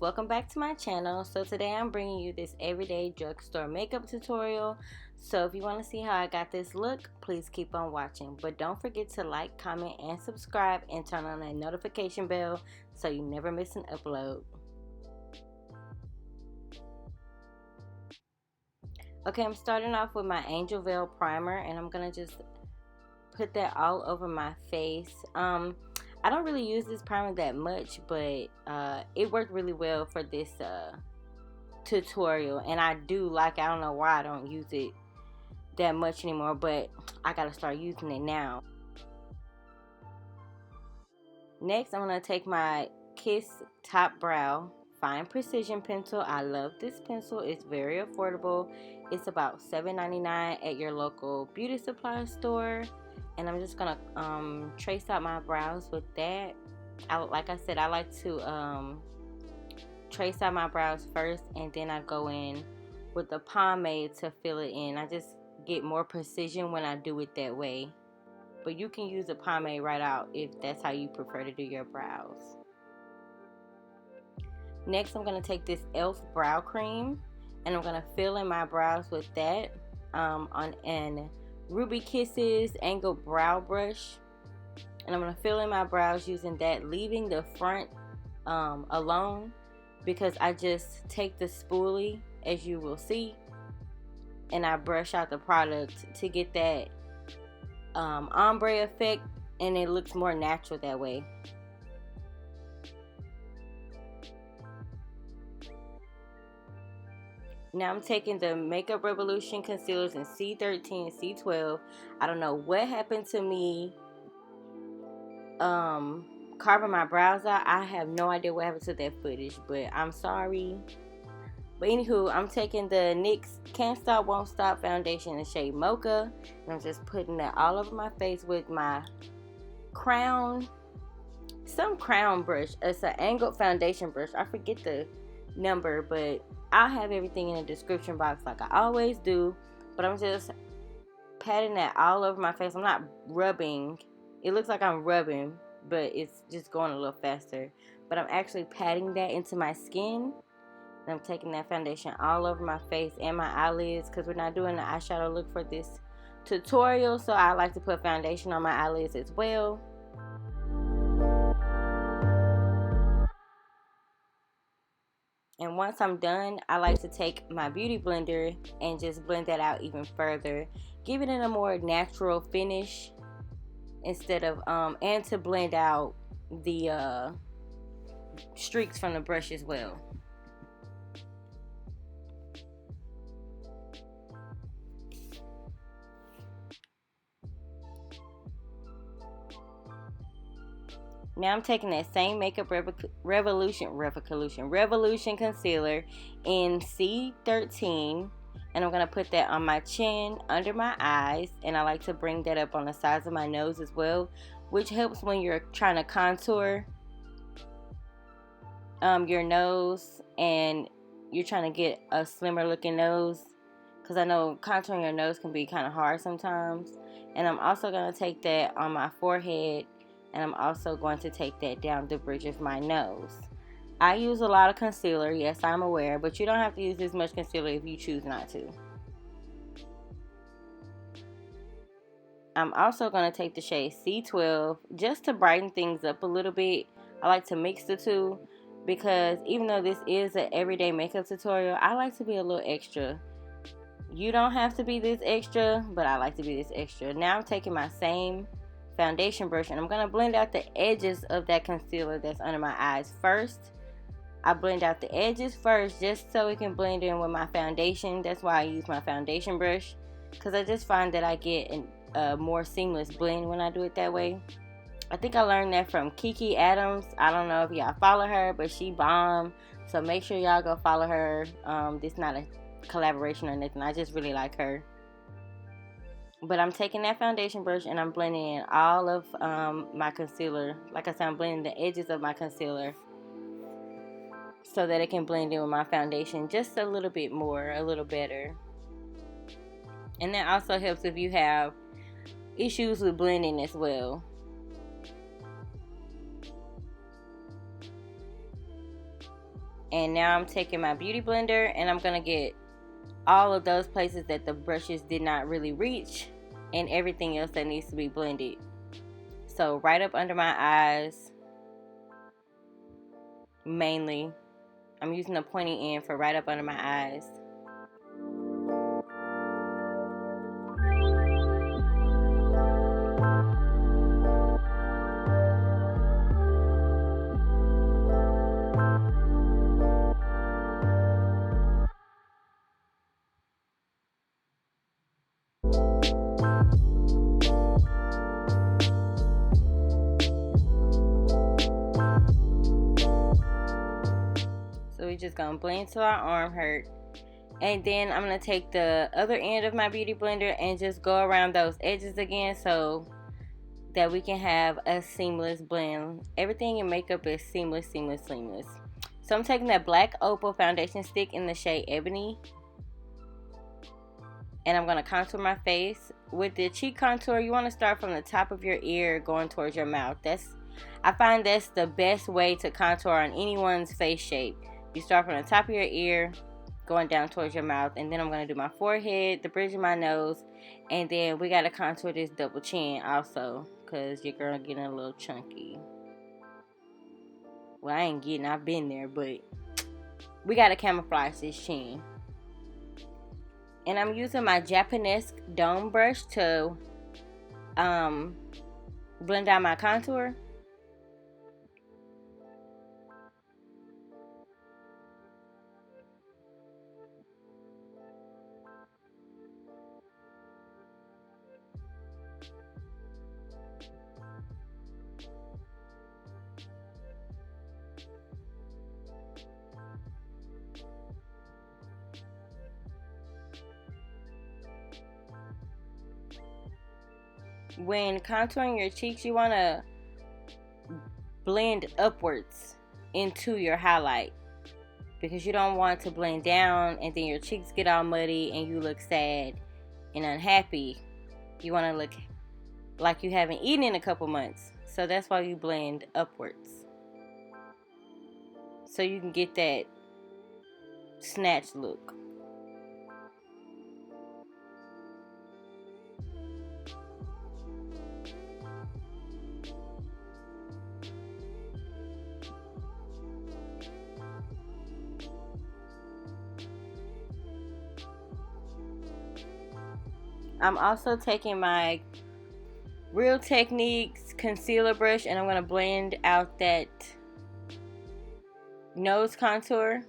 welcome back to my channel. So today I'm bringing you this everyday drugstore makeup tutorial. So if you want to see how I got this look, please keep on watching. But don't forget to like, comment, and subscribe, and turn on that notification bell so you never miss an upload. Okay, I'm starting off with my Angel Veil primer, and I'm gonna just put that all over my face. I don't really use this primer that much, but it worked really well for this tutorial, and I do like it. I don't know why I don't use it that much anymore, but I gotta start using it now. Next, I'm gonna take my Kiss Top Brow Fine Precision Pencil. I love this pencil. It's very affordable. It's about $7.99 at your local beauty supply store. And I'm just gonna trace out my brows with that. Like I said, I like to trace out my brows first, and then I go in with the pomade to fill it in. I just get more precision when I do it that way. But you can use a pomade right out if that's how you prefer to do your brows. Next, I'm gonna take this e.l.f. brow cream, and I'm gonna fill in my brows with that on an Ruby Kisses angled brow brush, and I'm going to fill in my brows using that, leaving the front alone, because I just take the spoolie, as you will see, and I brush out the product to get that ombre effect, and it looks more natural that way. Now I'm taking the Makeup Revolution concealers in C13 and C12. I don't know what happened to me carving my brows out. I have no idea what happened to that footage, but I'm sorry. But anywho, I'm taking the NYX Can't Stop Won't Stop foundation in the shade Mocha, and I'm just putting that all over my face with my crown brush. It's an angled foundation brush. I forget the number, but I'll have everything in the description box like I always do. But I'm just patting that all over my face. I'm not rubbing. It looks like I'm rubbing, but it's just going a little faster. But I'm actually patting that into my skin, and I'm taking that foundation all over my face and my eyelids, because we're not doing the eyeshadow look for this tutorial, so I like to put foundation on my eyelids as well. And once I'm done, I like to take my beauty blender and just blend that out even further, giving it a more natural finish instead of and to blend out the streaks from the brush as well. Now I'm taking that same Makeup Revolution concealer in C13, and I'm going to put that on my chin, under my eyes, and I like to bring that up on the sides of my nose as well, which helps when you're trying to contour your nose and you're trying to get a slimmer looking nose, because I know contouring your nose can be kind of hard sometimes. And I'm also going to take that on my forehead, and I'm also going to take that down the bridge of my nose. I use a lot of concealer, yes, I'm aware, but you don't have to use this much concealer if you choose not to. I'm also going to take the shade C12 just to brighten things up a little bit. I like to mix the two, because even though this is an everyday makeup tutorial, I like to be a little extra. You don't have to be this extra, but I like to be this extra. Now I'm taking my same foundation brush, and I'm going to blend out the edges of that concealer that's under my eyes first. I blend out the edges first just so it can blend in with my foundation. That's why I use my foundation brush, because I just find that I get a more seamless blend when I do it that way. I think I learned that from KiKi Adams. I don't know if y'all follow her, but she bomb. So make sure y'all go follow her. This is not a collaboration or nothing. I just really like her. But I'm taking that foundation brush and I'm blending in all of my concealer. Like I said, I'm blending the edges of my concealer so that it can blend in with my foundation just a little bit more, a little better. And that also helps if you have issues with blending as well. And now I'm taking my beauty blender and I'm going to get all of those places that the brushes did not really reach and everything else that needs to be blended. So right up under my eyes, mainly. I'm using the pointy end for right up under my eyes. So we're just gonna blend till our arm hurt. And then I'm gonna take the other end of my beauty blender and just go around those edges again so that we can have a seamless blend. Everything in makeup is seamless, seamless, seamless. So I'm taking that black Opal foundation stick in the shade Ebony. And I'm gonna contour my face. With the cheek contour, you wanna start from the top of your ear going towards your mouth. I find that's the best way to contour on anyone's face shape. You start from the top of your ear, going down towards your mouth, and then I'm going to do my forehead, the bridge of my nose, and then we got to contour this double chin also, because your girl getting a little chunky. Well, I've been there, but we got to camouflage this chin. And I'm using my Japanese dome brush to blend out my contour. When contouring your cheeks, you want to blend upwards into your highlight, because you don't want to blend down and then your cheeks get all muddy and you look sad and unhappy. You want to look like you haven't eaten in a couple months. So that's why you blend upwards, so you can get that snatched look. I'm also taking my Real Techniques concealer brush and I'm going to blend out that nose contour.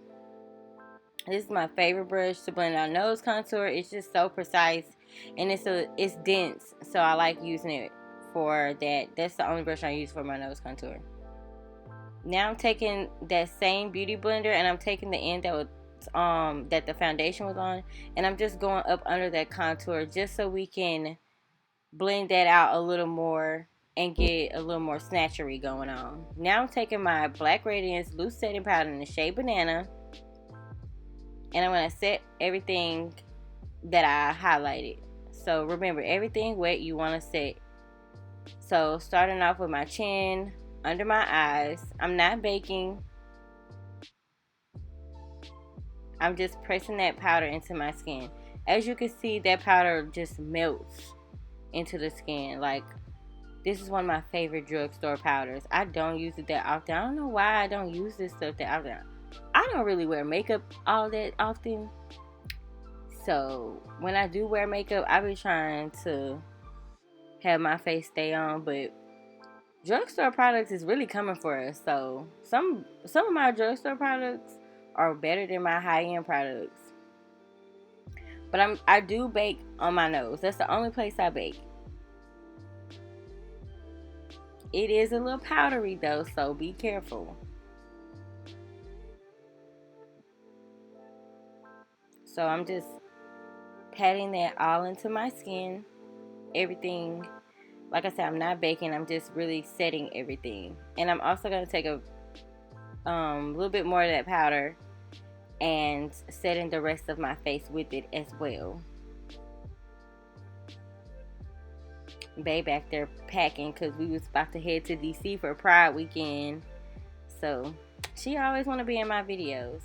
This is my favorite brush to blend out nose contour. It's just so precise and it's dense, so I like using it for that. That's the only brush I use for my nose contour. Now I'm taking that same beauty blender and I'm taking the end that the foundation was on, and I'm just going up under that contour just so we can blend that out a little more and get a little more snatchery going on. Now I'm taking my black Radiance loose setting powder in the shade Banana, and I'm going to set everything that I highlighted. So remember, everything wet you want to set. So starting off with my chin, under my eyes. I'm not baking. I'm just pressing that powder into my skin. As you can see, that powder just melts into the skin. Like, this is one of my favorite drugstore powders. I don't use it that often. I don't know why I don't use this stuff that often. I don't really wear makeup all that often. So when I do wear makeup, I be trying to have my face stay on. But drugstore products is really coming for us. So some of my drugstore products are better than my high-end products. But I do bake on my nose. That's the only place I bake. It is a little powdery though, so be careful. So I'm just patting that all into my skin. Everything. Like I said, I'm not baking. I'm just really setting everything. And I'm also going to take a little bit more of that powder and setting the rest of my face with it as well. Bae back there packing because we was about to head to DC for Pride weekend. So She always want to be in my videos.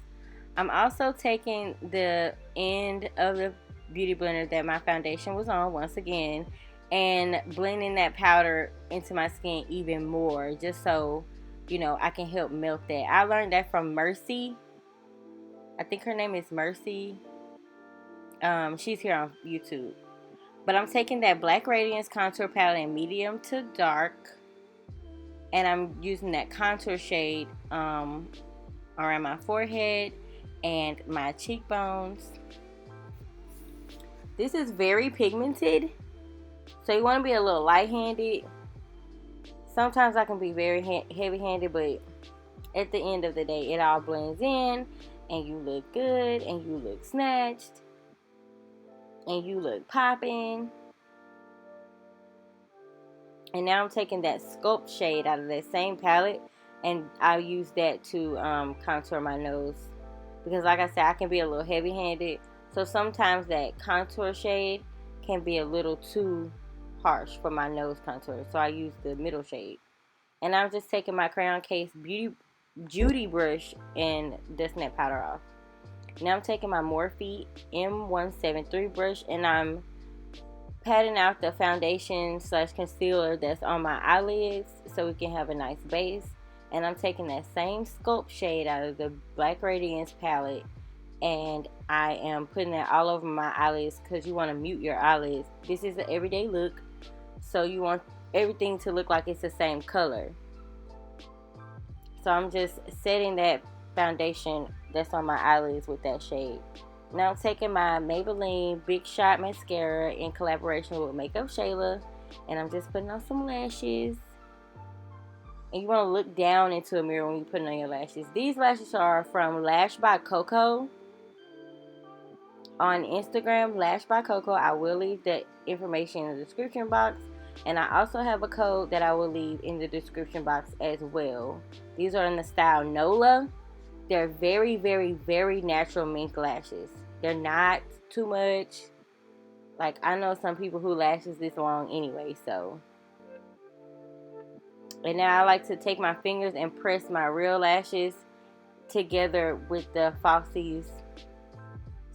I'm also taking the end of the beauty blender that my foundation was on once again and blending that powder into my skin even more, just so, you know, I can help melt that. I learned that from Mercy. I think her name is Mercy. She's here on YouTube. But I'm taking that Black Radiance contour palette in medium to dark, and I'm using that contour shade around my forehead and my cheekbones. This is very pigmented, so you want to be a little light-handed. Sometimes I can be very heavy-handed, but at the end of the day, it all blends in, and you look good, and you look snatched, and you look popping. And now I'm taking that Sculpt shade out of that same palette, and I'll use that to contour my nose, because like I said, I can be a little heavy-handed, so sometimes that contour shade can be a little too harsh for my nose contour, so I use the middle shade. And I'm just taking my Crayon Case Beauty brush and dusting that powder off. Now I'm taking my Morphe M173 brush, and I'm patting out the foundation / concealer that's on my eyelids so we can have a nice base. And I'm taking that same Sculpt shade out of the Black Radiance palette, and I am putting that all over my eyelids, because you want to mute your eyelids. This is an everyday look, so you want everything to look like it's the same color. So I'm just setting that foundation that's on my eyelids with that shade. Now I'm taking my Maybelline Big Shot Mascara in collaboration with Makeup Shayla, and I'm just putting on some lashes. And you want to look down into a mirror when you're putting on your lashes. These lashes are from Lash by Coco on Instagram, Lash by Coco. I will leave the information in the description box, and I also have a code that I will leave in the description box as well. These are in the style Nola. They're very, very, very natural mink lashes. They're not too much. Like, I know some people who lashes this long anyway, so. And now I like to take my fingers and press my real lashes together with the falsies,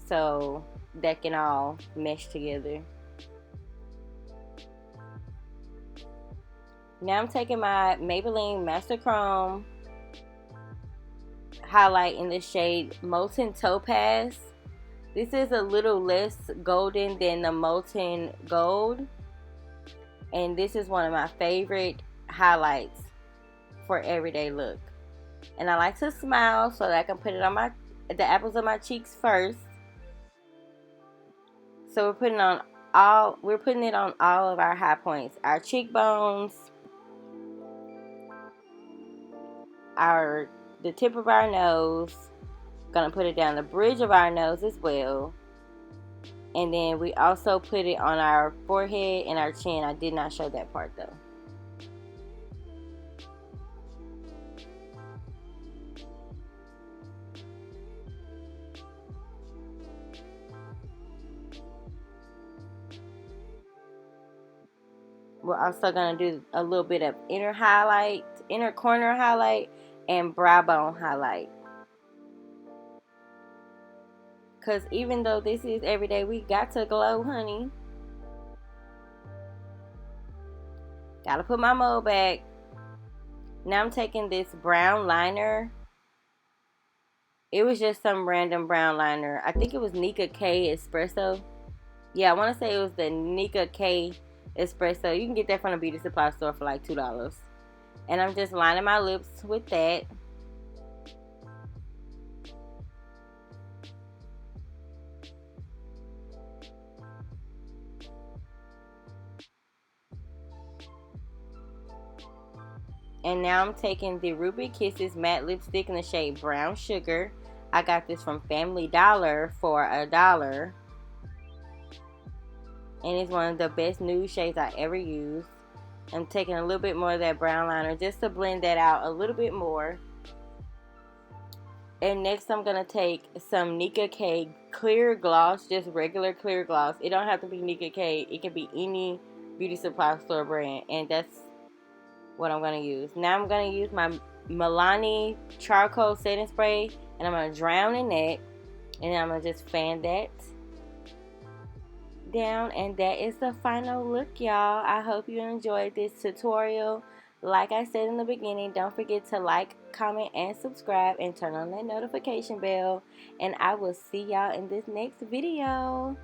so that can all mesh together. Now I'm taking my Maybelline Master Chrome highlight in the shade Molten Topaz. This is a little less golden than the Molten Gold, and this is one of my favorite highlights for everyday look. And I like to smile so that I can put it on the apples of my cheeks first. So we're putting it on all of our high points, our cheekbones, the tip of our nose. Gonna put it down the bridge of our nose as well. And then we also put it on our forehead and our chin. I did not show that part though. We're also going to do a little bit of inner corner highlight, and brow bone highlight. Because even though this is everyday, we got to glow, honey. Got to put my mold back. Now I'm taking this brown liner. It was just some random brown liner. I think it was Nicka K Espresso. Yeah, I want to say it was the Nicka K Espresso. You can get that from a beauty supply store for like $2. And I'm just lining my lips with that. And now I'm taking the Ruby Kisses matte lipstick in the shade Brown Sugar. I got this from Family Dollar for $1. And it's one of the best nude shades I ever used. I'm taking a little bit more of that brown liner just to blend that out a little bit more. And next I'm going to take some Nicka K clear gloss, just regular clear gloss. It don't have to be Nicka K. It can be any beauty supply store brand. And that's what I'm going to use. Now I'm going to use my Milani charcoal setting spray, and I'm going to drown in that, and I'm going to just fan that down, and that is the final look, y'all. I hope you enjoyed this tutorial. Like I said in the beginning, don't forget to like, comment, and subscribe, and turn on that notification bell, and I will see y'all in this next video.